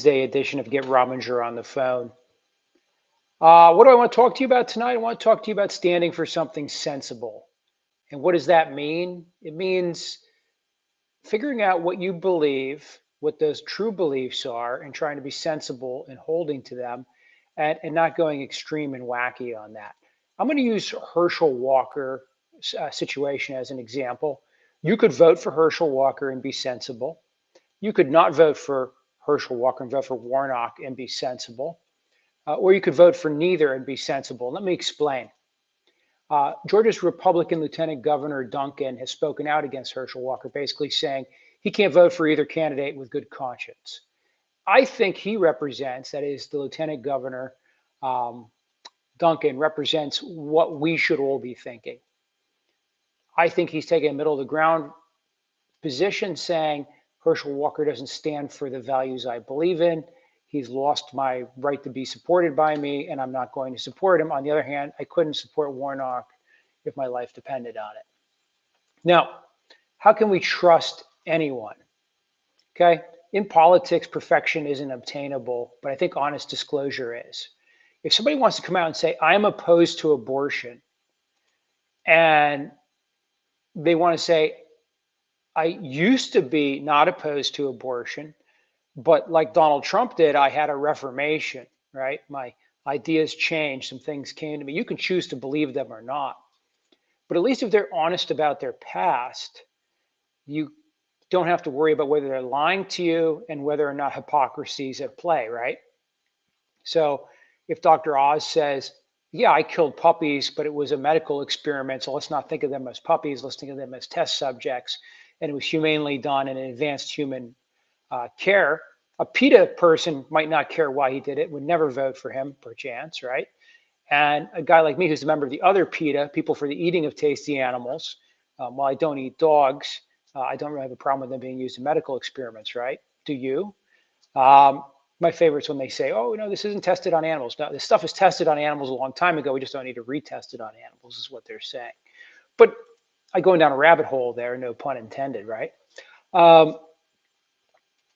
Wednesday edition of Get Rominger on the Phone. What do I want to talk to you about tonight? I want to talk to you about standing for something sensible. And what does that mean? It means figuring out what you believe, what those true beliefs are, and trying to be sensible and holding to them and not going extreme and wacky on that. I'm going to use Herschel Walker situation as an example. You could vote for Herschel Walker and be sensible. You could not vote for Herschel Walker and vote for Warnock and be sensible. Or you could vote for neither and be sensible. Let me explain. Georgia's Republican Lieutenant Governor Duncan has spoken out against Herschel Walker, basically saying he can't vote for either candidate with good conscience. I think he represents, that is, the Lieutenant Governor Duncan represents what we should all be thinking. I think he's taking a middle of the ground position, saying Herschel Walker doesn't stand for the values I believe in. He's lost my right to be supported by me, and I'm not going to support him. On the other hand, I couldn't support Warnock if my life depended on it. Now, how can we trust anyone? Okay, in politics, perfection isn't obtainable, but I think honest disclosure is. If somebody wants to come out and say, I'm opposed to abortion, and they want to say, I used to be not opposed to abortion, but like Donald Trump did, I had a reformation, right? My ideas changed, some things came to me. You can choose to believe them or not. But at least if they're honest about their past, you don't have to worry about whether they're lying to you and whether or not hypocrisy is at play, right? So if Dr. Oz says, yeah, I killed puppies, but it was a medical experiment, so let's not think of them as puppies, let's think of them as test subjects, and it was humanely done in advanced human care. A PETA person might not care why he did it, would never vote for him, perchance, right? And a guy like me who's a member of the other PETA, People for the Eating of Tasty Animals, while I don't eat dogs, I don't really have a problem with them being used in medical experiments, right? Do you? My favorite's when they say, oh, no, this isn't tested on animals. No, this stuff is tested on animals a long time ago. We just don't need to retest it on animals, is what they're saying. But I'm going down a rabbit hole there, no pun intended, right?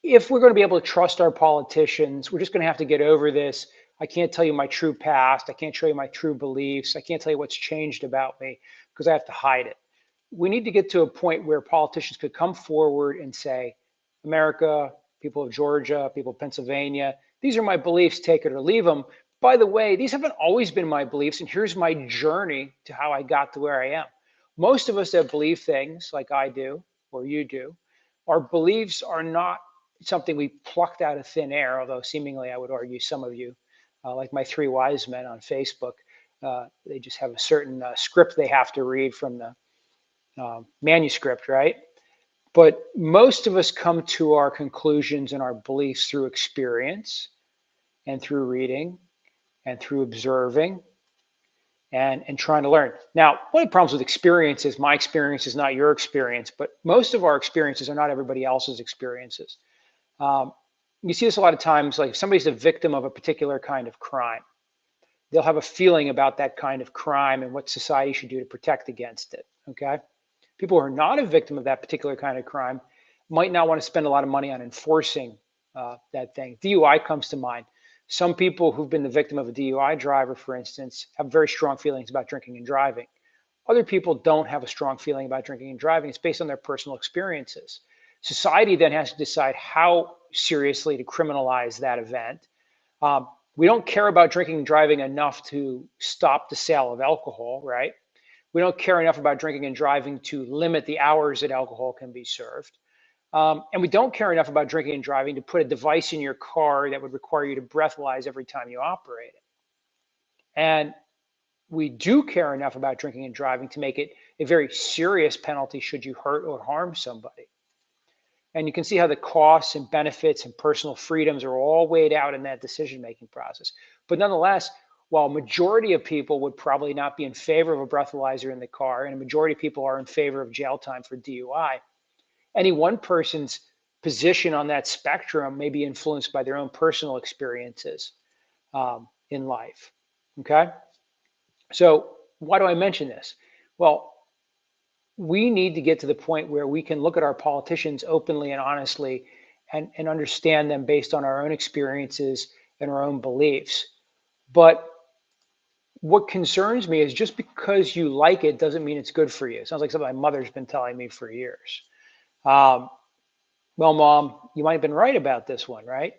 If we're going to be able to trust our politicians, we're just going to have to get over this. I can't tell you my true past. I can't show you my true beliefs. I can't tell you what's changed about me because I have to hide it. We need to get to a point where politicians could come forward and say, America, people of Georgia, people of Pennsylvania, these are my beliefs, take it or leave them. By the way, these haven't always been my beliefs, and here's my journey to how I got to where I am. Most of us that believe things like I do or you do, our beliefs are not something we plucked out of thin air, although seemingly I would argue some of you, like my three wise men on Facebook, they just have a certain script they have to read from the manuscript, right? But most of us come to our conclusions and our beliefs through experience and through reading and through observing and trying to learn. Now, one of the problems with experience is my experience is not your experience, but most of our experiences are not everybody else's experiences. You see this a lot of times, like if somebody's a victim of a particular kind of crime, they'll have a feeling about that kind of crime and what society should do to protect against it, okay? People who are not a victim of that particular kind of crime might not want to spend a lot of money on enforcing that thing. DUI comes to mind. Some people who've been the victim of a DUI driver, for instance, have very strong feelings about drinking and driving. Other people don't have a strong feeling about drinking and driving. It's based on their personal experiences. Society then has to decide how seriously to criminalize that event. We don't care about drinking and driving enough to stop the sale of alcohol, right? We don't care enough about drinking and driving to limit the hours that alcohol can be served. And we don't care enough about drinking and driving to put a device in your car that would require you to breathalyze every time you operate it. And we do care enough about drinking and driving to make it a very serious penalty should you hurt or harm somebody. And you can see how the costs and benefits and personal freedoms are all weighed out in that decision-making process. But nonetheless, while a majority of people would probably not be in favor of a breathalyzer in the car, and a majority of people are in favor of jail time for DUI, any one person's position on that spectrum may be influenced by their own personal experiences in life, okay? So why do I mention this? Well, we need to get to the point where we can look at our politicians openly and honestly and understand them based on our own experiences and our own beliefs. But what concerns me is just because you like it doesn't mean it's good for you. It sounds like something my mother's been telling me for years. Um, well, Mom, you might have been right about this one, right?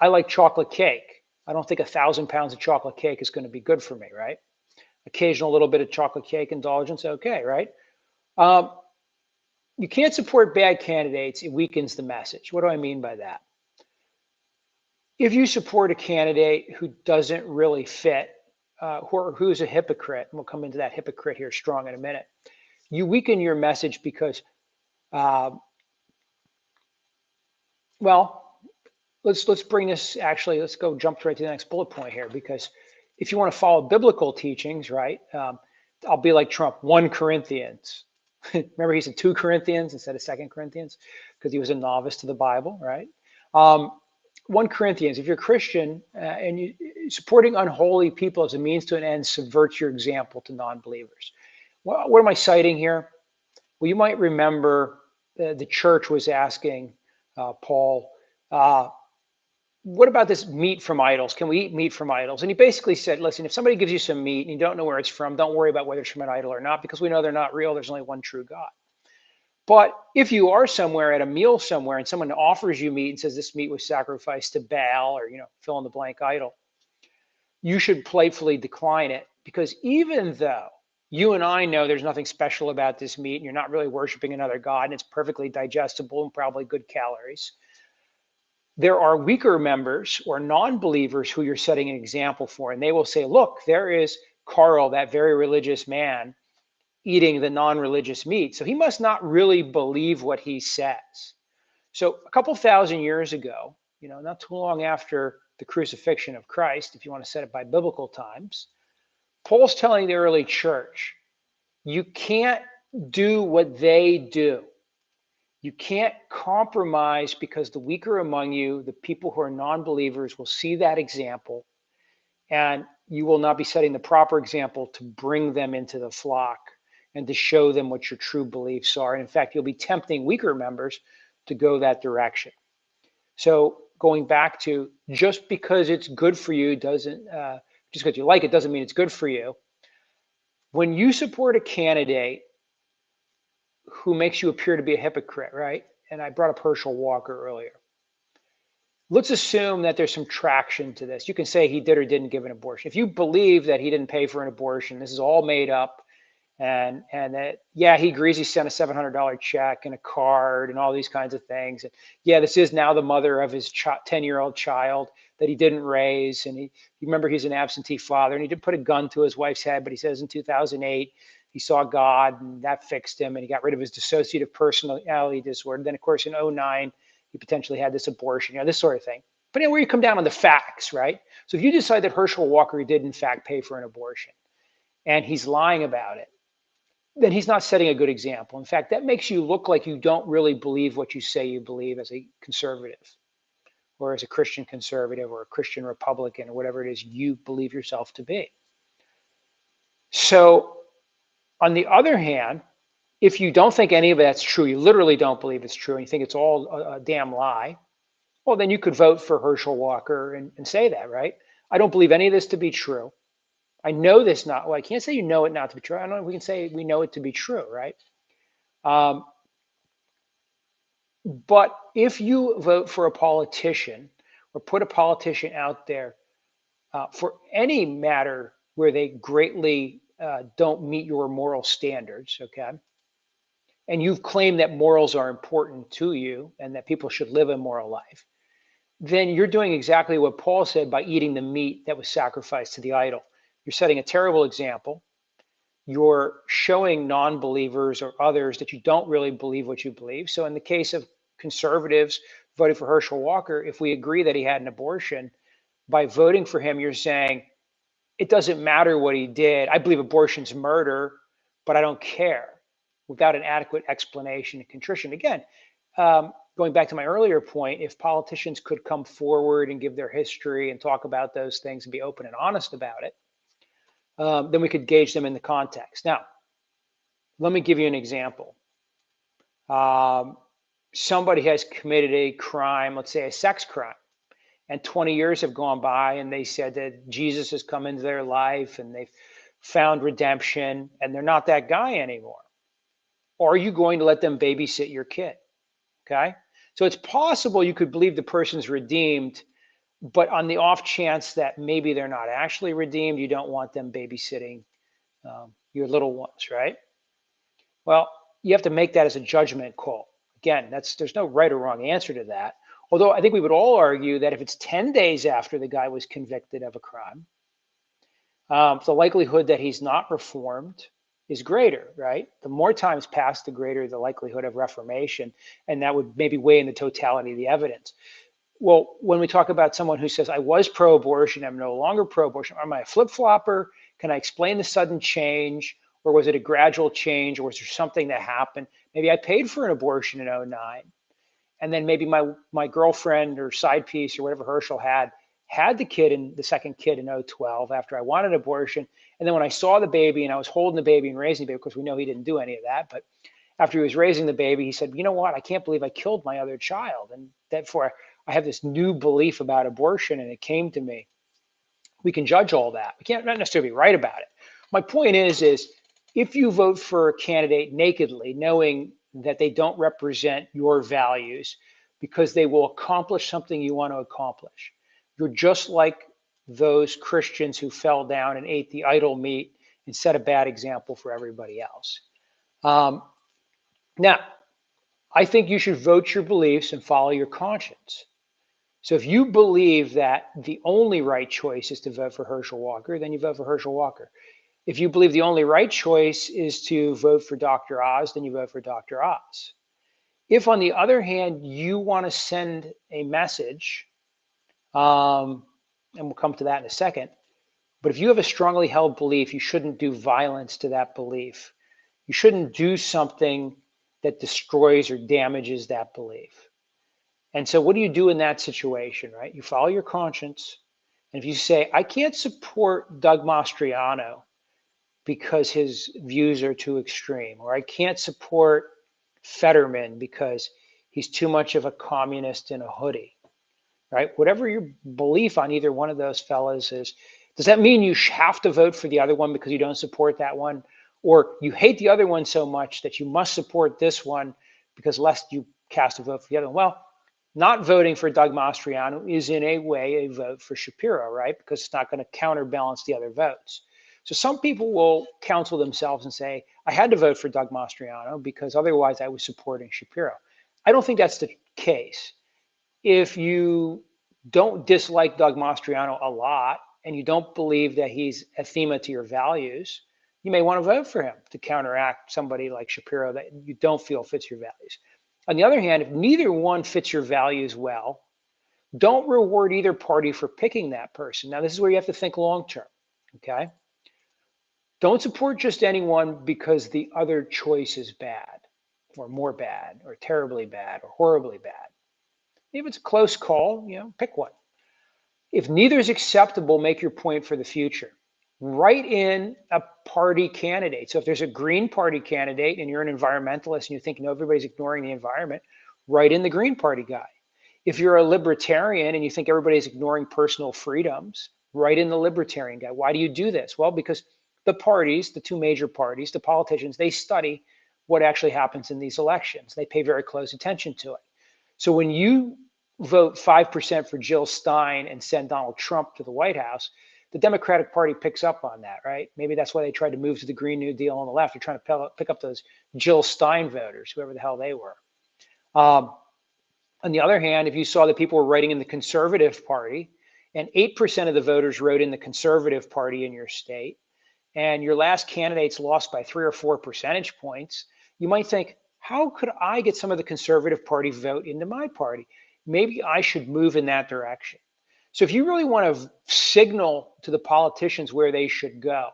I like chocolate cake. I don't think 1,000 pounds of chocolate cake is going to be good for me, right? Occasional little bit of chocolate cake indulgence, okay, right? Um, you can't support bad candidates. It weakens the message. What do I mean by that? If you support a candidate who doesn't really fit, who's a hypocrite, and we'll come into that hypocrite here strong in a minute, you weaken your message because, uh, well, let's bring this actually. Let's go jump right to the next bullet point here, because if you want to follow biblical teachings, right? I'll be like Trump. 1 Corinthians. Remember, he said 2 Corinthians instead of 2 Corinthians because he was a novice to the Bible, right? 1 Corinthians. If you're a Christian and you supporting unholy people as a means to an end subverts your example to non-believers. What am I citing here? Well, you might remember the church was asking Paul, what about this meat from idols? Can we eat meat from idols? And he basically said, listen, if somebody gives you some meat and you don't know where it's from, don't worry about whether it's from an idol or not, because we know they're not real. There's only one true God. But if you are somewhere at a meal somewhere and someone offers you meat and says this meat was sacrificed to Baal or, fill in the blank idol, you should playfully decline it, because even though you and I know there's nothing special about this meat and you're not really worshiping another God and it's perfectly digestible and probably good calories, there are weaker members or non-believers who you're setting an example for. And they will say, look, there is Karl, that very religious man, eating the non-religious meat. So he must not really believe what he says. So a couple thousand years ago, not too long after the crucifixion of Christ, if you want to set it by biblical times, Paul's telling the early church, you can't do what they do. You can't compromise, because the weaker among you, the people who are non-believers, will see that example, and you will not be setting the proper example to bring them into the flock and to show them what your true beliefs are. And in fact, you'll be tempting weaker members to go that direction. So going back to, just because it's good for you doesn't, just because you like it doesn't mean it's good for you. When you support a candidate who makes you appear to be a hypocrite, right? And I brought up Herschel Walker earlier. Let's assume that there's some traction to this. You can say he did or didn't give an abortion. If you believe that he didn't pay for an abortion, this is all made up, and that, yeah, he agrees he sent a $700 check and a card and all these kinds of things. And yeah, this is now the mother of his 10-year-old child that he didn't raise. And you remember, he's an absentee father, and he did put a gun to his wife's head, but he says in 2008, he saw God and that fixed him, and he got rid of his dissociative personality disorder. Then, of course, in 2009, he potentially had this abortion, this sort of thing. But anyway, you come down on the facts, right? So if you decide that Herschel Walker did, in fact, pay for an abortion and he's lying about it, then he's not setting a good example. In fact, that makes you look like you don't really believe what you say you believe as a conservative, or as a Christian conservative, or a Christian Republican, or whatever it is you believe yourself to be. So on the other hand, if you don't think any of that's true, you literally don't believe it's true, and you think it's all a damn lie, well, then you could vote for Herschel Walker and say that, right? I don't believe any of this to be true. I know this not, well, I can't say you know it not to be true. I don't know if we can say we know it to be true, right? But if you vote for a politician, or put a politician out there for any matter where they greatly don't meet your moral standards, okay, and you've claimed that morals are important to you and that people should live a moral life, then you're doing exactly what Paul said by eating the meat that was sacrificed to the idol. You're setting a terrible example. You're showing non-believers or others that you don't really believe what you believe. So in the case of conservatives voting for Herschel Walker, if we agree that he had an abortion, by voting for him, you're saying, it doesn't matter what he did. I believe abortion's murder, but I don't care, without an adequate explanation and contrition. Again, going back to my earlier point, if politicians could come forward and give their history and talk about those things and be open and honest about it, then we could gauge them in the context. Now, let me give you an example. somebody has committed a crime, let's say a sex crime, and 20 years have gone by and they said that Jesus has come into their life and they've found redemption and they're not that guy anymore? Or are you going to let them babysit your kid? Okay. So it's possible you could believe the person's redeemed, but on the off chance that maybe they're not actually redeemed, you don't want them babysitting your little ones, right? Well, you have to make that as a judgment call. Again, there's no right or wrong answer to that. Although I think we would all argue that if it's 10 days after the guy was convicted of a crime, the likelihood that he's not reformed is greater, right? The more times pass, the greater the likelihood of reformation. And that would maybe weigh in the totality of the evidence. Well, when we talk about someone who says, I was pro-abortion, I'm no longer pro-abortion, am I a flip-flopper? Can I explain the sudden change? Or was it a gradual change? Or was there something that happened? Maybe I paid for an abortion in '09. And then maybe my girlfriend or side piece or whatever Herschel had the second kid in '12 after I wanted an abortion. And then when I saw the baby and I was holding the baby and raising the baby, of course, we know he didn't do any of that. But after he was raising the baby, he said, you know what? I can't believe I killed my other child. And therefore, I have this new belief about abortion and it came to me. We can judge all that. We can't not necessarily be right about it. My point is if you vote for a candidate nakedly, knowing that they don't represent your values because they will accomplish something you want to accomplish, you're just like those Christians who fell down and ate the idol meat and set a bad example for everybody else. Now, I think you should vote your beliefs and follow your conscience. So if you believe that the only right choice is to vote for Herschel Walker, then you vote for Herschel Walker. If you believe the only right choice is to vote for Dr. Oz, then you vote for Dr. Oz. If, on the other hand, you want to send a message, and we'll come to that in a second, but if you have a strongly held belief, you shouldn't do violence to that belief. You shouldn't do something that destroys or damages that belief. And so what do you do in that situation, right? You follow your conscience. And if you say, I can't support Doug Mastriano because his views are too extreme, or I can't support Fetterman because he's too much of a communist in a hoodie, right? Whatever your belief on either one of those fellas is, does that mean you have to vote for the other one because you don't support that one? Or you hate the other one so much that you must support this one because lest you cast a vote for the other one? Well, not voting for Doug Mastriano is in a way a vote for Shapiro, right? Because it's not going to counterbalance the other votes. So some people will counsel themselves and say, I had to vote for Doug Mastriano because otherwise I was supporting Shapiro. I don't think that's the case. If you don't dislike Doug Mastriano a lot and you don't believe that he's anathema to your values, you may want to vote for him to counteract somebody like Shapiro that you don't feel fits your values. On the other hand, if neither one fits your values well, don't reward either party for picking that person. Now, this is where you have to think long term, okay? Don't support just anyone because the other choice is bad or more bad or terribly bad or horribly bad. If it's a close call, pick one. If neither is acceptable, make your point for the future. Write in a party candidate. So if there's a Green Party candidate and you're an environmentalist and you think, no, everybody's ignoring the environment, write in the Green Party guy. If you're a libertarian and you think everybody's ignoring personal freedoms, write in the libertarian guy. Why do you do this? Well, because the parties, the two major parties, the politicians, they study what actually happens in these elections. They pay very close attention to it. So when you vote 5% for Jill Stein and send Donald Trump to the White House, the Democratic Party picks up on that, right? Maybe that's why they tried to move to the Green New Deal on the left. They're trying to pick up those Jill Stein voters, whoever the hell they were. On the other hand, if you saw that people were writing in the Conservative Party and 8% of the voters wrote in the Conservative Party in your state, and your last candidate's lost by 3 or 4 percentage points, you might think, how could I get some of the Conservative Party vote into my party? Maybe I should move in that direction. So if you really want to signal to the politicians where they should go,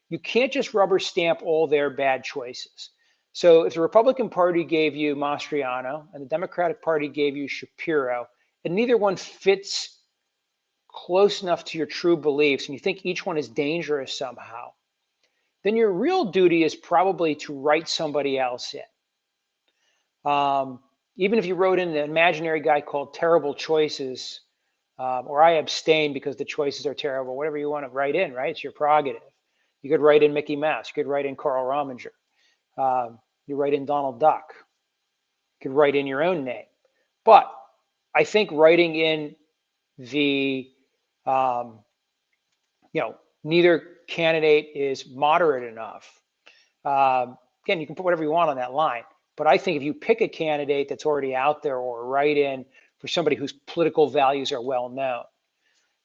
you can't just rubber stamp all their bad choices. So if the Republican Party gave you Mastriano and the Democratic Party gave you Shapiro, and neither one fits close enough to your true beliefs, and you think each one is dangerous somehow, then your real duty is probably to write somebody else in. Even if you wrote in an imaginary guy called Terrible Choices, or I abstain because the choices are terrible, whatever you want to write in, right? It's your prerogative. You could write in Mickey Mouse. You could write in Karl Rominger. You write in Donald Duck. You could write in your own name. But I think writing in the, um, neither candidate is moderate enough. Again, you can put whatever you want on that line. But I think if you pick a candidate that's already out there or write in for somebody whose political values are well known.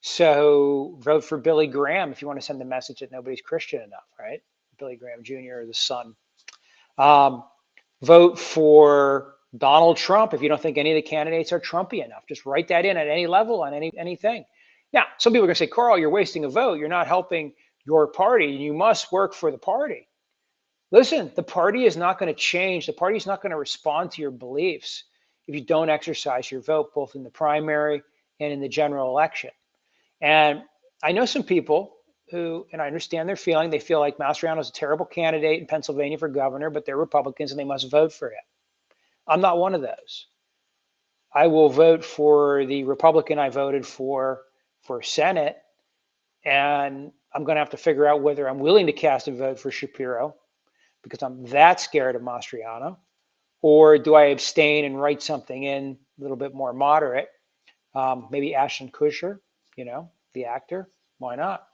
So vote for Billy Graham if you want to send the message that nobody's Christian enough, right? Billy Graham Jr. or the son. Vote for Donald Trump if you don't think any of the candidates are Trumpy enough. Just write that in at any level on anything. Now, some people are going to say, Karl, you're wasting a vote. You're not helping your party. You must work for the party. Listen, the party is not going to change. The party is not going to respond to your beliefs if you don't exercise your vote, both in the primary and in the general election. And I know some people who, and I understand their feeling, they feel like Mastriano is a terrible candidate in Pennsylvania for governor, but they're Republicans and they must vote for him. I'm not one of those. I will vote for the Republican I voted for Senate, and I'm going to have to figure out whether I'm willing to cast a vote for Shapiro because I'm that scared of Mastriano, or do I abstain and write something in a little bit more moderate? Maybe Ashton Kutcher, the actor. Why not?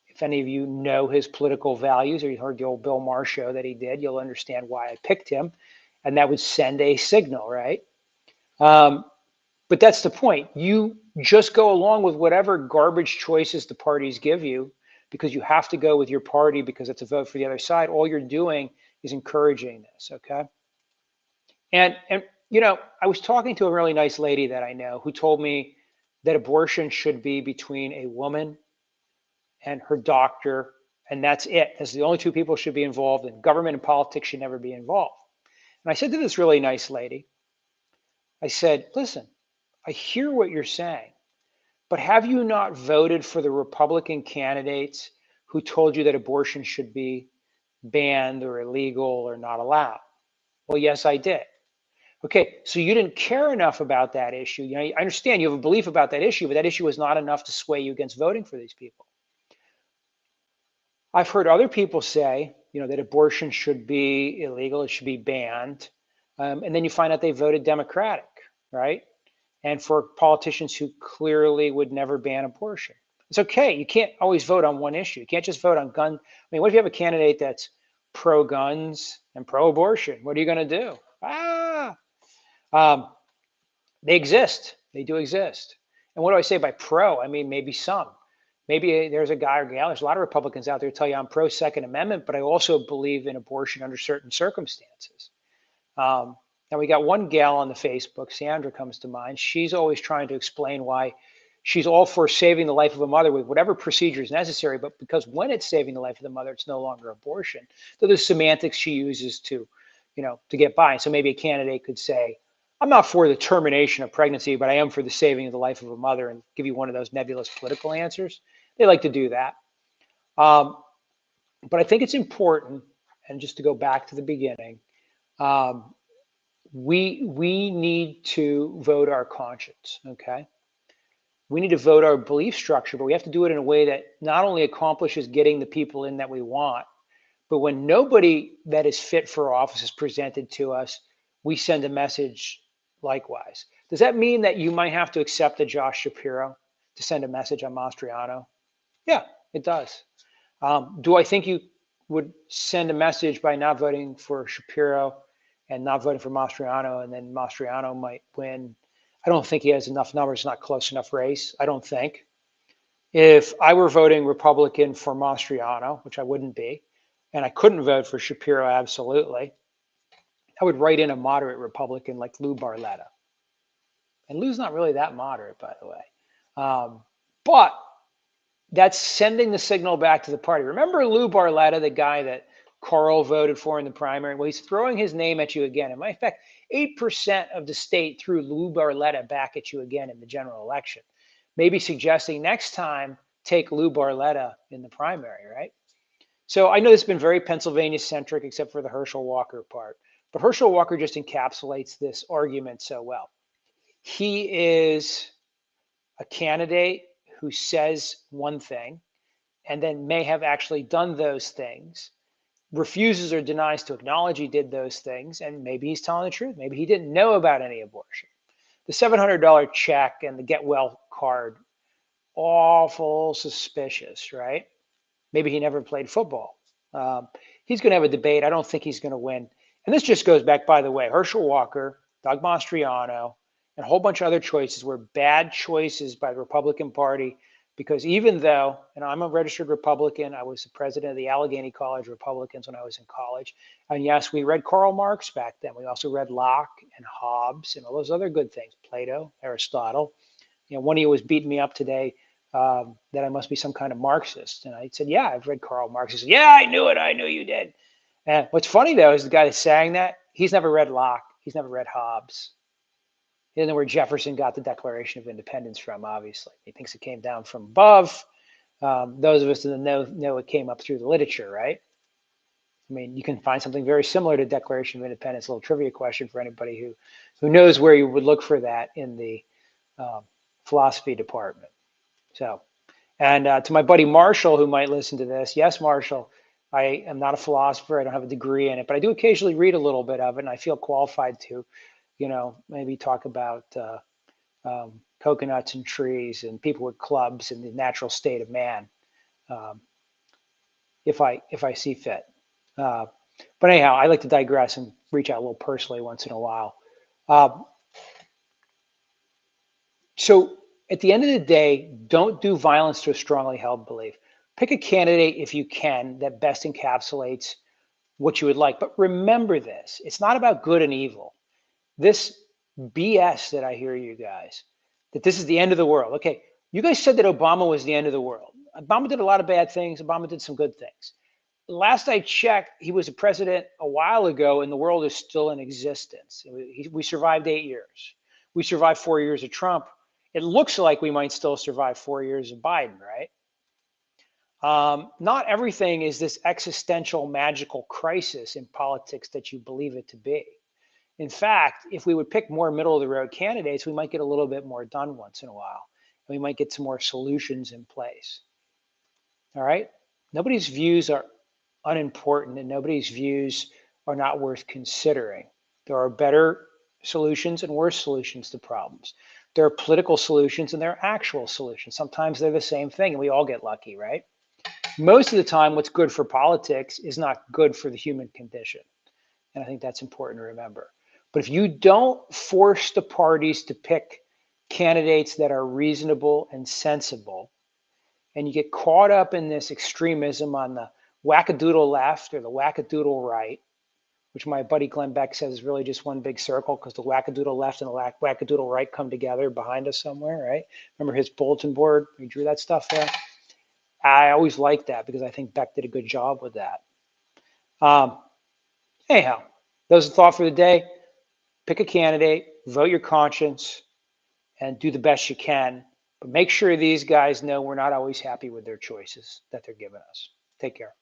If any of you know his political values, or you heard the old Bill Maher show that he did, you'll understand why I picked him, and that would send a signal, right? But that's the point. You just go along with whatever garbage choices the parties give you because you have to go with your party because it's a vote for the other side. All you're doing is encouraging this, okay? And I was talking to a really nice lady that I know who told me that abortion should be between a woman and her doctor, and that's it. That's the only two people should be involved, and government and politics should never be involved. And I said to this really nice lady, I said, listen, I hear what you're saying, but have you not voted for the Republican candidates who told you that abortion should be banned or illegal or not allowed? Well, yes, I did. Okay, so you didn't care enough about that issue. I understand you have a belief about that issue, but that issue was not enough to sway you against voting for these people. I've heard other people say, that abortion should be illegal, it should be banned. And then you find out they voted Democratic, right? And for politicians who clearly would never ban abortion. It's okay. You can't always vote on one issue. You can't just vote on gun. I mean, what if you have a candidate that's pro-guns and pro-abortion? What are you going to do? They exist. They do exist. And what do I say by pro? I mean, maybe some. Maybe there's a guy or gal. There's a lot of Republicans out there who tell you I'm pro Second Amendment, but I also believe in abortion under certain circumstances. Now we got one gal on the Facebook, Sandra comes to mind. She's always trying to explain why she's all for saving the life of a mother with whatever procedure is necessary, but because when it's saving the life of the mother, it's no longer abortion. So there's semantics she uses to get by. So maybe a candidate could say, I'm not for the termination of pregnancy, but I am for the saving of the life of a mother, and give you one of those nebulous political answers. They like to do that. But I think it's important, and just to go back to the beginning, we need to vote our conscience, okay? We need to vote our belief structure, but we have to do it in a way that not only accomplishes getting the people in that we want, but when nobody that is fit for office is presented to us, we send a message likewise. Does that mean that you might have to accept a Josh Shapiro to send a message on Mastriano? Yeah, it does. Do I think you would send a message by not voting for Shapiro and not voting for Mastriano, and then Mastriano might win? I don't think he has enough numbers, not close enough race. I don't think. If I were voting Republican for Mastriano, which I wouldn't be, and I couldn't vote for Shapiro absolutely, I would write in a moderate Republican like Lou Barletta. And Lou's not really that moderate, by the way. But that's sending the signal back to the party. Remember Lou Barletta, the guy that Karl voted for in the primary? Well, he's throwing his name at you again. In fact, 8% of the state threw Lou Barletta back at you again in the general election. Maybe suggesting next time, take Lou Barletta in the primary, right? So I know this has been very Pennsylvania-centric, except for the Herschel Walker part. But Herschel Walker just encapsulates this argument so well. He is a candidate who says one thing and then may have actually done those things, refuses or denies to acknowledge he did those things, and maybe he's telling the truth. Maybe he didn't know about any abortion. The $700 check and the get well card, awful suspicious, right? Maybe he never played football. He's going to have a debate. I don't think he's going to win. And this just goes back, by the way, Herschel Walker, Doug Mastriano, and a whole bunch of other choices were bad choices by the Republican Party because even though, and I'm a registered Republican, I was the president of the Allegheny College Republicans when I was in college. And yes, we read Karl Marx back then. We also read Locke and Hobbes and all those other good things, Plato, Aristotle. One of you was beating me up today that I must be some kind of Marxist. And I said, yeah, I've read Karl Marx. He said, yeah, I knew it. I knew you did. And what's funny, though, is the guy that's saying that, he's never read Locke. He's never read Hobbes. He doesn't know where Jefferson got the Declaration of Independence from, obviously. He thinks it came down from above. Those of us that know it came up through the literature, right? I mean, you can find something very similar to Declaration of Independence. A little trivia question for anybody who knows where you would look for that in the philosophy department. So, and to my buddy Marshall, who might listen to this, yes, Marshall, I am not a philosopher. I don't have a degree in it, but I do occasionally read a little bit of it, and I feel qualified to, maybe talk about coconuts and trees and people with clubs and the natural state of man, if I see fit. But anyhow, I like to digress and reach out a little personally once in a while. So at the end of the day, don't do violence to a strongly held belief. Pick a candidate if you can that best encapsulates what you would like. But remember this, it's not about good and evil. This BS that I hear you guys, that this is the end of the world. Okay, you guys said that Obama was the end of the world. Obama did a lot of bad things. Obama did some good things. Last I checked, he was a president a while ago, and the world is still in existence. We survived 8 years. We survived 4 years of Trump. It looks like we might still survive 4 years of Biden, right? Not everything is this existential magical crisis in politics that you believe it to be. In fact, if we would pick more middle of the road candidates, we might get a little bit more done once in a while. And we might get some more solutions in place. All right? Nobody's views are unimportant and nobody's views are not worth considering. There are better solutions and worse solutions to problems. There are political solutions and there are actual solutions. Sometimes they're the same thing and we all get lucky, right? Most of the time, what's good for politics is not good for the human condition. And I think that's important to remember. But if you don't force the parties to pick candidates that are reasonable and sensible, and you get caught up in this extremism on the wackadoodle left or the wackadoodle right, which my buddy Glenn Beck says is really just one big circle because the wackadoodle left and the wackadoodle right come together behind us somewhere, right? Remember his bulletin board? He drew that stuff there. I always liked that because I think Beck did a good job with that. Anyhow, those are the thought for the day. Pick a candidate, vote your conscience, and do the best you can. But make sure these guys know we're not always happy with their choices that they're giving us. Take care.